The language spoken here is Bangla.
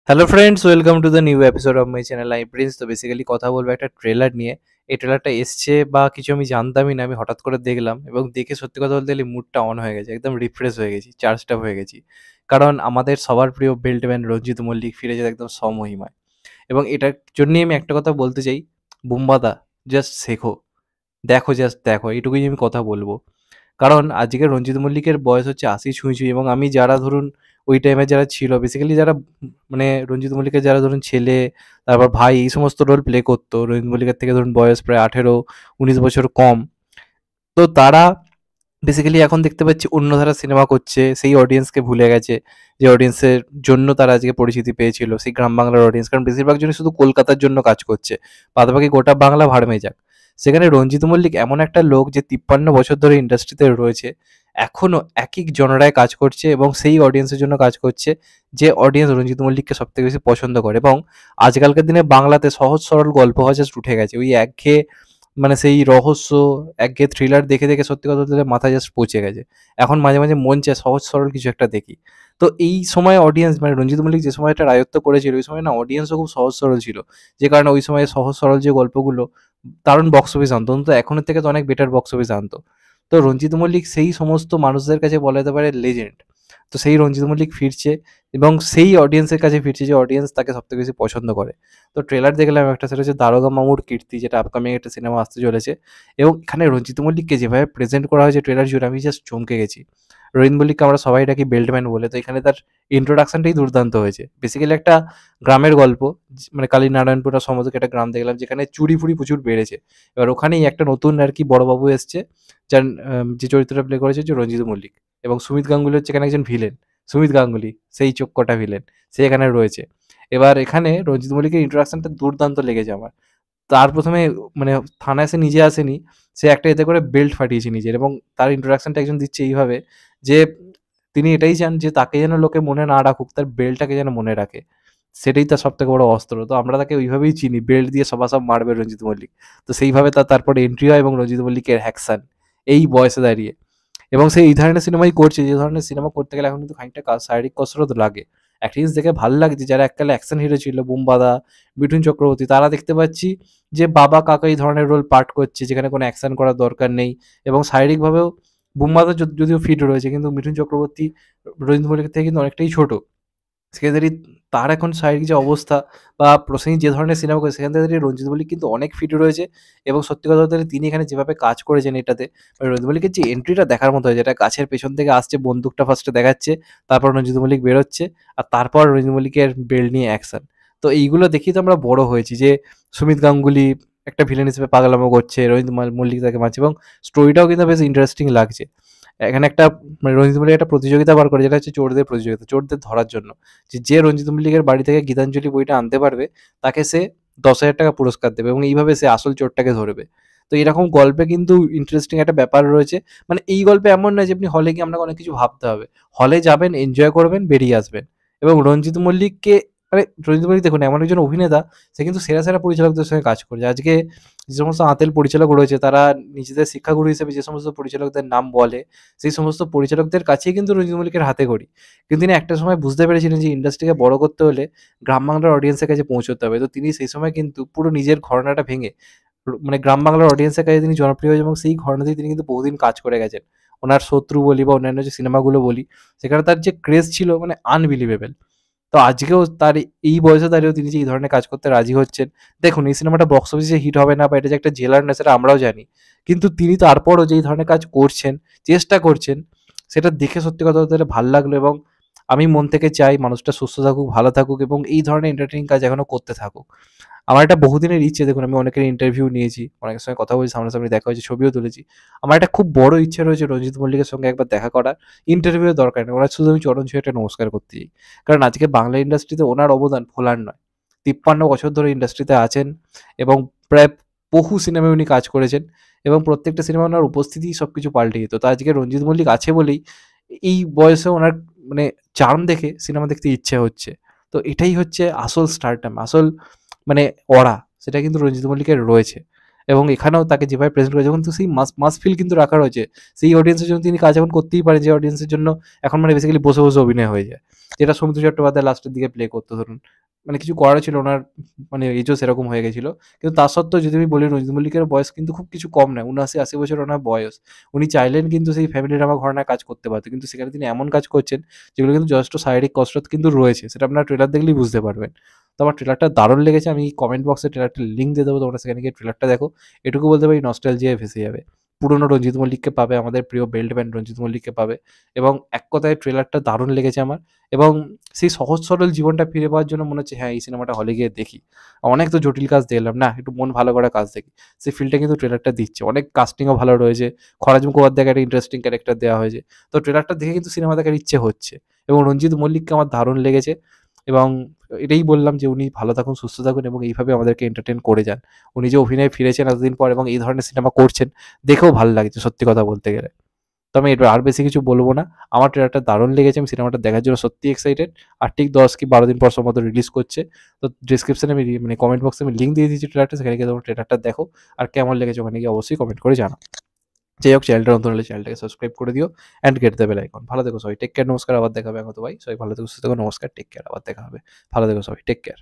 Hello friends, welcome to the new episode of my channel I Prince. তো বেসিক্যালি কথা বলবো একটা ট্রেলার নিয়ে। এই ট্রেলারটা এসছে বা কিছু আমি জানতামই না, আমি হঠাৎ করে দেখলাম এবং দেখে সত্যি কথা বলতে গেলে মুডটা অন হয়ে গেছে, একদম রিফ্রেশ হয়ে গেছি, চার্জড আপ হয়ে গেছি। কারণ আমাদের সবার প্রিয় বেল্টম্যান রঞ্জিত মল্লিক ফিরে যেতে একদম স্বমহিমায়। এবং এটার জন্যই আমি একটা কথা বলতে চাই, বুম্বাদা জাস্ট শেখো, দেখো, জাস্ট দেখো, এইটুকুই আমি কথা বলবো। কারণ আজকে রঞ্জিত মল্লিকের বয়স হচ্ছে ৮০ ছুঁই ছুঁই, এবং আমি যারা ধরুন ওই টাইমে যারা ছিল বেসিক্যালি যারা মানে রঞ্জিত মল্লিকের যারা ধরুন ছেলে, তারপর ভাই, এই সমস্ত রোল প্লে করতো রঞ্জিত মল্লিকের থেকে ধরুন বয়স প্রায় ১৮-১৯ বছর কম। তো তারা বেসিক্যালি এখন দেখতে পাচ্ছি অন্য ধারা সিনেমা করছে, সেই অডিয়েন্সকে ভুলে গেছে যে অডিয়েন্সের জন্য তারা আজকে পরিচিতি পেয়েছিল, সেই গ্রাম বাংলার অডিয়েন্স। কারণ বেশিরভাগ জনই শুধু কলকাতার জন্য কাজ করছে, বাদবাকি গোটা বাংলা ভাড়মে যাক। সেখানে রঞ্জিত মল্লিক এমন একটা লোক যে ৫৩ বছর ধরে ইন্ডাস্ট্রিতে রয়েছে, এখনও একই জনরায় কাজ করছে এবং সেই অডিয়েন্সের জন্য কাজ করছে যে অডিয়েন্স রঞ্জিত মল্লিককে সবথেকে বেশি পছন্দ করে। এবং আজকালকার দিনে বাংলাতে সহজ সরল গল্প হওয়া জাস্ট উঠে গেছে, ওই একঘেয়ে সেই রহস্য, একঘেয়ে থ্রিলার দেখে দেখে সত্যি কথা বলতে গেলে মাথায় জাস্ট পচে গেছে। এখন মাঝে মাঝে মন চায় সহজ সরল কিছু একটা দেখি। তো এই সময় অডিয়েন্স রঞ্জিত মল্লিক যে সময়টা রাজত্ব করেছিল, ওই সময় না অডিয়েন্সও খুব সহজ সরল ছিল, যে কারণে ওই সময় সহজ সরল যে গল্পগুলো দারুণ বক্স অফিস আনতো, অন্তত এখনের থেকে তো অনেক বেটার বক্স অফিস আনতো। তো রঞ্জিত মল্লিক সেই সমস্ত মানুষদের কাছে বলা যেতে পারে লেজেন্ড। তো সেই রঞ্জিত মল্লিক ফিরছে এবং সেই অডিয়েন্সের কাছে ফিরছে যে অডিয়েন্স তাকে সবথেকে বেশি পছন্দ করে। তো ট্রেলার দেখলাম একটা, সেটা হচ্ছে দারোগা মামুর কীর্তি, যেটা আপকামিং একটা সিনেমা আসতে চলেছে। এবং এখানে রঞ্জিত মল্লিককে যেভাবে প্রেজেন্ট করা হয়েছে ট্রেলার জুড়ে, আমি জাস্ট চমকে গেছি। রঞ্জিত মল্লিককে আমরা সবাই ডাকি বেল্টম্যান বলে, তো এখানে তার ইন্ট্রোডাকশনটাই দুর্দান্ত হয়েছে। বেসিক্যালি একটা গ্রামের গল্প, কালীনারায়ণপুর সমতকে একটা গ্রাম দেখলাম যেখানে চুরি ফুরি প্রচুর বেড়েছে। এবার ওখানেই একটা নতুন আর কি বড়বাবু এসছে, যার যে চরিত্রটা প্লে করেছে হচ্ছে রঞ্জিত মল্লিক, এবং সুমিত গাঙ্গুলি হচ্ছে এখানে একজন ভিলেন। সুমিত গাঙ্গুলি, সেই চোখ কটা ভিলেন, সে এখানে রয়েছে। এবার এখানে রঞ্জিত মল্লিকের ইন্ট্রোডাকশনটা দুর্দান্ত লেগেছে আমার। তার ১ম এ মানে থানায় সে নিজে আসেনি। সে একটা এতে করে বেল্ট ফাটিয়েছে নিজের, এবং তার ইন্ট্রোডাকশনটা একজন দিচ্ছে এইভাবে যে তিনি এটাই চান যে তাকে যেন লোকে মনে না রাখুক, তার বেল্টটাকে যেন মনে রাখে। সেটাই তার সবথেকে বড় অস্ত্র। তো আমরা তাকে ওইভাবেই চিনি, বেল্ট দিয়ে সবাসব মারবে রঞ্জিত মল্লিক। তো সেইভাবে তারপরে এন্ট্রি হয় এবং রঞ্জিত মল্লিকের অ্যাকশন এই বয়সে দাঁড়িয়ে। এবং সে এই ধরনের সিনেমাই করছে, যে ধরনের সিনেমা করতে গেলে এখন কিন্তু খানিকটা শারীরিক কসরত লাগে। একটা জিনিস দেখে ভাল লাগছে, যারা এককালে অ্যাকশন হিরো ছিল, বুম্বাদা, মিঠুন চক্রবর্তী, তারা দেখতে পাচ্ছি যে বাবা কাকা এই ধরনের রোল পার্ট করছে যেখানে কোনো অ্যাকশন করার দরকার নেই। এবং শারীরিকভাবেও বুম্বাদা যদিও ফিট রয়েছে, কিন্তু মিঠুন চক্রবর্তী রবীন্দ্র মল্লিকের থেকে কিন্তু অনেকটাই ছোট। সেখানে দাঁড়িয়ে তার এখন শারীরিক যে অবস্থা বা প্রসেনজিৎ যে ধরনের সিনেমা করে, সেখান থেকে দাঁড়িয়ে রঞ্জিত মল্লিক কিন্তু অনেক ফিট রয়েছে। এবং সত্যি কথা বলতে গেলে তিনি এখানে যেভাবে কাজ করেছেন এটাতে, রঞ্জিত মল্লিকের যে এন্ট্রিটা দেখার মতো হয়, যেটা গাছের পেছন থেকে আসছে, বন্দুকটা ফার্স্টে দেখাচ্ছে, তারপর রঞ্জিত মল্লিক বেরোচ্ছে, আর তারপর রঞ্জিত মল্লিকের বেল্ট নিয়ে অ্যাকশন। তো এইগুলো দেখেই তো আমরা বড় হয়েছি, যে সুমিত গাঙ্গুলি একটা ভিলেন হিসেবে পাগলামো করছে, রঞ্জিত মল্লিক তাকে মারছে, এবং স্টোরিটাও কিন্তু বেশ ইন্টারেস্টিং লাগছে। এখানে একটা রঞ্জিত মল্লিক একটা প্রতিযোগিতা বার করে, যেটা হচ্ছে চোরদের প্রতিযোগিতা, চোরদের ধরার জন্য। যে রঞ্জিত মল্লিকের বাড়ি থেকে গীতাঞ্জলি বইটা আনতে পারবে, তাকে সে ১০,০০০ পুরস্কার দেবে, এবং এইভাবে সে আসল চোরটাকে ধরবে। তো এরকম গল্পে কিন্তু ইন্টারেস্টিং একটা ব্যাপার রয়েছে। এই গল্পে এমন নয় যে আপনি হলে গিয়ে আপনাকে অনেক কিছু ভাবতে হবে। হলে যাবেন, এনজয় করবেন, বেরিয়ে আসবেন। এবং রঞ্জিত মল্লিককে রঞ্জিত মল্লিক দেখুন এমন একজন অভিনেতা, সে কিন্তু সেরা সেরা পরিচালকদের সঙ্গে কাজ করছে। আজকে যে সমস্ত আঁতেল পরিচালক রয়েছে, তারা নিজেদের শিক্ষাগুরু হিসেবে যে সমস্ত পরিচালকদের নাম বলে, সেই সমস্ত পরিচালকদের কাছেই কিন্তু রঞ্জিত মল্লিকের হাতেখড়ি। কিন্তু তিনি একটা সময় বুঝতে পেরেছিলেন যে ইন্ডাস্ট্রিকে বড় করতে হলে গ্রাম বাংলার অডিয়েন্সের কাছে পৌঁছতে হবে। তো তিনি সেই সময় কিন্তু পুরো নিজের ঘরানাটা ভেঙে গ্রাম বাংলার অডিয়েন্সের কাছে তিনি জনপ্রিয় হয়েছেন, এবং সেই ঘরানাতেই তিনি কিন্তু বহুদিন কাজ করে গেছেন। ওনার শত্রু বলি বা অন্যান্য যে সিনেমাগুলো বলি, সেখানে তার যে ক্রেজ ছিল আনবিলিভেবল। তো আজকেও তার এই বয়সে দাঁড়িয়েও তিনি যে এই ধরনের কাজ করতে রাজি হচ্ছেন। দেখুন, এই সিনেমাটা বক্স অফিসে হিট হবে না বা এটা যে একটা জেলার না, সেটা আমরাও জানি। কিন্তু তিনি তারপরও যে এই ধরনের কাজ করছেন, চেষ্টা করছেন, সেটা দেখে সত্যি কথা বলতে গেলে ভাল লাগলো। এবং আমি মন থেকে চাই মানুষটা সুস্থ থাকুক, ভালো থাকুক, এবং এই ধরনের এন্টারটেইনিং কাজ এখনো করতে থাকুক। আমার একটা বহুদিনের ইচ্ছে, দেখুন আমি অনেকের ইন্টারভিউ নিয়েছি, অনেকের সঙ্গে কথা বলেছি, সামনাসামনি দেখা হয়েছে, ছবিও তুলেছি। আমার একটা খুব বড় ইচ্ছে রয়েছে রঞ্জিত মল্লিকের সঙ্গে একবার দেখা করার। ইন্টারভিউয়ের দরকার নেই, ওনার শুধু আমি চরণ ছুঁয়ে একটা নমস্কার করতে চাই। কারণ আজকে বাংলা ইন্ডাস্ট্রিতে ওনার অবদান ভোলার নয়। ৫৩ বছর ধরে ইন্ডাস্ট্রিতে আছেন, এবং প্রায় বহু সিনেমায় উনি কাজ করেছেন, এবং প্রত্যেকটা সিনেমায় ওনার উপস্থিতিই সবকিছু পাল্টে দিত। তো আজকে রঞ্জিত মল্লিক আছে বলেই এই বয়সে ওনার চার্ম দেখে সিনেমা দেখতে ইচ্ছে হচ্ছে। তো এটাই হচ্ছে আসল স্টারডাম, আসল মানে অরা, সেটা কিন্তু রঞ্জিত মল্লিকের রয়েছে। এবং এখানেও তাকে যেভাবে প্রেজেন্ট করেছে, এখন তো সেই মাস ফিল কিন্তু রাখা রয়েছে। সেই অডিয়েন্সের জন্য তিনি কাজ এখন করতেই পারেন, যে অডিয়েন্সের জন্য এখন মানে বেসিক্যালি বসে, বসে অভিনয় হয়ে যায়। যেটা সৌমিত্র চট্টোপাধ্যায় লাস্টের দিকে প্লে করতো ধরুন। মানে কিছু করার ছিল ওনার, মানে এজও সেরকম হয়ে গেছিল। কিন্তু তা সত্ত্বেও যদি আমি বলি রঞ্জিত মল্লিকের বয়স কিন্তু খুব কিছু কম নয়, ৭৯-৮০ বছর ওনার বয়স। উনি চাইলেন কিন্তু সেই ফ্যামিলি ড্রামা ঘরানায় কাজ করতে পারতেন। কিন্তু সেখানে তিনি এমন কাজ করছেন যেগুলো কিন্তু যথেষ্ট শারীরিক কসরত কিন্তু রয়েছে। সেটা আপনারা ট্রেলার দেখলেই বুঝতে পারবেন। তো আমার ট্রেলারটা দারুণ লেগেছে। আমি কমেন্ট বক্সে ট্রেলারটার লিঙ্ক দিয়ে দেবো, তোমরা সেখানে গিয়ে ট্রেলারটা দেখো। এটুকু বলতে পারি নস্টালজিয়ায় ভেসে যাবে। পুরনো রঞ্জিত মল্লিককে পাবে, আমাদের প্রিয় বেল্ট ম্যান রঞ্জিত মল্লিককে পাবে, এবং এক কথায় ট্রেলারটা দারুণ লেগেছে আমার। এবং সেই সহজ সরল জীবনটা ফিরে পাওয়ার জন্য মনে হচ্ছে হ্যাঁ, এই সিনেমাটা হলে গিয়ে দেখি। অনেক তো জটিল কাজ দেখলাম, না একটু মন ভালো করা কাজ দেখি। সেই ফিলটা কিন্তু ট্রেলারটা দিচ্ছে। অনেক কাস্টিংও ভালো রয়েছে। খরাজ মুখোপাধ্যায়কে একটা ইন্টারেস্টিং ক্যারেক্টার দেওয়া হয়েছে। তো ট্রেলারটা দেখে কিন্তু সিনেমা দেখার ইচ্ছে হচ্ছে। এবং রঞ্জিত মল্লিককে আমার দারুণ লেগেছে। এবং এটাই বললাম যে উনি ভালো থাকুন, সুস্থ থাকুন এবং এইভাবে আমাদেরকে এন্টারটেইন করে যান। উনি যে অভিনয়ে ফিরেছেন এতদিন পর এবং এই ধরনের সিনেমা করছেন, দেখেও ভালো লাগছে সত্যি কথা বলতে গেলে। তো আমি এর আর বেশি কিছু বলব না। আমার ট্রেলারটা দারুণ লেগেছে। আমি সিনেমাটা দেখার জন্য সত্যিই এক্সাইটেড। আর ঠিক ১০ কি ১২ দিন পর সম্ভবত রিলিজ করছে। তো ডেসক্রিপশনে আমি মানে কমেন্ট বক্সে আমি লিঙ্ক দিয়ে দিয়েছি ট্রেলারটা, সেখানে গিয়ে তোমরা ট্রেলারটা দেখো। আর কেমন লেগেছে ওখানে গিয়ে অবশ্যই কমেন্ট করে জানাও। যাই হোক, চ্যানেলটা নতুন হলে চ্যানেলটাকে সাবস্ক্রাইব করে দিও and get the bell icon. ভালো থেকো সবাই। Take care. নমস্কার। আবার দেখা হবে। আমি তো ভাই। সবাই ভালো থেকো, সুস্থ থেকো। নমস্কার। Take care. আবার দেখা হবে। ভালো থেকো সবাই। Take care.